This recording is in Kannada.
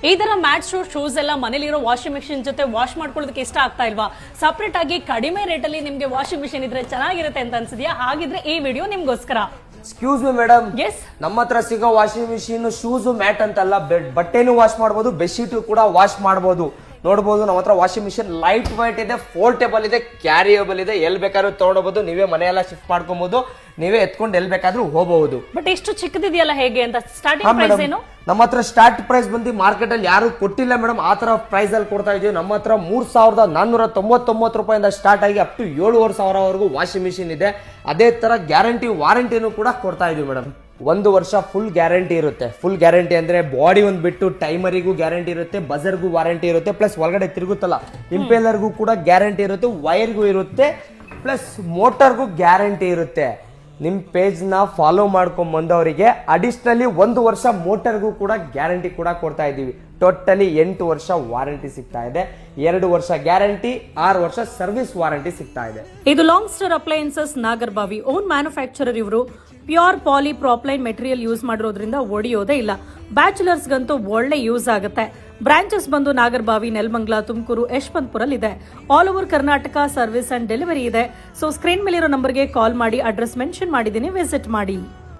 ಈ ತರ ಮ್ಯಾಟ್ ಶೂಸ್ ಎಲ್ಲ ಮನೇಲಿರೋ ವಾಷಿಂಗ್ ಮಿಷಿನ್ ಜೊತೆ ವಾಶ್ ಮಾಡ್ಕೊಳ್ಳೋದಕ್ಕೆ ಇಷ್ಟ ಆಗ್ತಾ ಇಲ್ವಾ? ಸಪರೇಟ್ ಆಗಿ ಕಡಿಮೆ ರೇಟ್ ಅಲ್ಲಿ ನಿಮ್ಗೆ ವಾಷಿಂಗ್ ಮಿಷಿನ್ ಇದ್ರೆ ಚೆನ್ನಾಗಿರುತ್ತೆ ಅಂತ ಅನ್ಸಿದ್ಯಾ? ಹಾಗಿದ್ರೆ ಈ ವಿಡಿಯೋ ನಿಮ್ಗೋಸ್ಕರ. ಎಕ್ಸ್ಕ್ಯೂಸ್ ಮಿ ಮೇಡಮ್, ಎಸ್, ನಮ್ಮ ಹತ್ರ ಸಿಗೋ ವಾಷಿಂಗ್ ಮಿಷಿನ್ ಶೂಸ್ ಮ್ಯಾಟ್ ಅಂತಲ್ಲ, ಬಟ್ಟೆನೂ ವಾಶ್ ಮಾಡಬಹುದು, ಬೆಡ್ಶೀಟ್ ಕೂಡ ವಾಶ್ ಮಾಡಬಹುದು. ನೋಡಬಹುದು ನಮ್ಮ ಹತ್ರ ವಾಷಿಂಗ್ ಮಿಷಿನ್ ಲೈಟ್ ವೈಟ್ ಇದೆ, ಫೋಲ್ಡೇಬಲ್ ಇದೆ, ಕ್ಯಾರಿಯಬಲ್ ಇದೆ. ಎಲ್ಲಿ ಬೇಕಾದ್ರೂ ತಗೊಳ್ಬಹುದು, ನೀವೇ ಮನೆಯೆಲ್ಲ ಶಿಫ್ಟ್ ಮಾಡ್ಕೊಬಹುದು, ನೀವೇ ಎತ್ಕೊಂಡು ಎಲ್ಲಿ ಬೇಕಾದ್ರೂ ಹೋಗಬಹುದು. ಬಟ್ ಎಷ್ಟು ಚಿಕ್ಕದಿದೆಯಲ್ಲ ಹೇಗೆ ಅಂತ ಸ್ಟಾರ್ಟಿಂಗ್ ಪ್ರೈಸ್ ಏನು? ನಮ್ಮ ಹತ್ರ ಸ್ಟಾರ್ಟ್ ಪ್ರೈಸ್ ಬಂದು ಮಾರ್ಕೆಟ್ ಅಲ್ಲಿ ಯಾರು ಕೊಟ್ಟಿಲ್ಲ ಮೇಡಮ್, ಆ ತರ ಪ್ರೈಸ್ ಅಲ್ಲಿ ಕೊಡ್ತಾ ಇದೀವಿ. ನಮ್ಮ ಹತ್ರ 3499 ರೂಪಾಯಿಂದ ಸ್ಟಾರ್ಟ್ ಆಗಿ ಅಪ್ ಟು 7500 ವಾಷಿಂಗ್ ಮಿಷಿನ್ ಇದೆ. ಅದೇ ತರ ಗ್ಯಾರಂಟಿ ವಾರಂಟಿನೂ ಕೂಡ ಕೊಡ್ತಾ ಇದೀವಿ ಮೇಡಮ್. 1 ವರ್ಷ ಫುಲ್ ಗ್ಯಾರಂಟಿ ಇರುತ್ತೆ. ಫುಲ್ ಗ್ಯಾರಂಟಿ ಅಂದ್ರೆ ಬಾಡಿ ಒಂದು ಬಿಟ್ಟು ಟೈಮರಿಗೂ ಗ್ಯಾರಂಟಿ ಇರುತ್ತೆ, ಬಜರ್ಗೂ ವಾರಂಟಿ ಇರುತ್ತೆ, ಪ್ಲಸ್ ಒಳಗಡೆ ತಿರುಗುತ್ತಲ್ಲ ಇಂಪೇಲರ್ಗೂ ಕೂಡ ಗ್ಯಾರಂಟಿ ಇರುತ್ತೆ, ವೈರ್ಗೂ ಇರುತ್ತೆ, ಪ್ಲಸ್ ಮೋಟರ್ಗೂ ಗ್ಯಾರಂಟಿ ಇರುತ್ತೆ. ನಿಮ್ ಪೇಜ್ ನ ಫಾಲೋ ಮಾಡ್ಕೊಂಡ್ ಬಂದವರಿಗೆ ಅಡಿಷನಲಿ 1 ವರ್ಷ ಮೋಟರ್ಗೂ ಕೂಡ ಗ್ಯಾರಂಟಿ ಕೂಡ ಕೊಡ್ತಾ ಇದೀವಿ. ಟೋಟಲಿ 8 ವರ್ಷ ವಾರಂಟಿ ಸಿಗ್ತಾ ಇದೆ, 2 ವರ್ಷ ಗ್ಯಾರಂಟಿ, 6 ವರ್ಷ ಸರ್ವಿಸ್ ವಾರಂಟಿ ಸಿಗ್ತಾ ಇದೆ. ಇದು long star appliances Nagarbhavi own manufacturer. ಇವರು ಪ್ಯೂರ್ ಪಾಲಿ ಪ್ರಾಪ್ಲೈನ್ ಮೆಟೀರಿಯಲ್ ಯೂಸ್ ಮಾಡಿರೋದ್ರಿಂದ ಒಡೆಯೋದೇ ಇಲ್ಲ. ಬ್ಯಾಚುಲರ್ಸ್ಗಂತೂ ಒಳ್ಳೆ ಯೂಸ್ ಆಗುತ್ತೆ. ಬ್ರಾಂಚಸ್ ಬಂದು ನಾಗರ್ಬಾವಿ, ನೆಲಮಂಗಲ, ತುಮಕೂರು, ಯಶವಂತಪುರಲ್ಲಿ ಇದೆ. All over Karnataka service and delivery ಇದೆ. ಸೊ ಸ್ಕ್ರೀನ್ ಮೇಲಿರೋ ನಂಬರ್ಗೆ ಕಾಲ್ ಮಾಡಿ, ಅಡ್ರೆಸ್ ಮೆನ್ಷನ್ ಮಾಡಿದ್ದೀನಿ, ವಿಸಿಟ್ ಮಾಡಿ.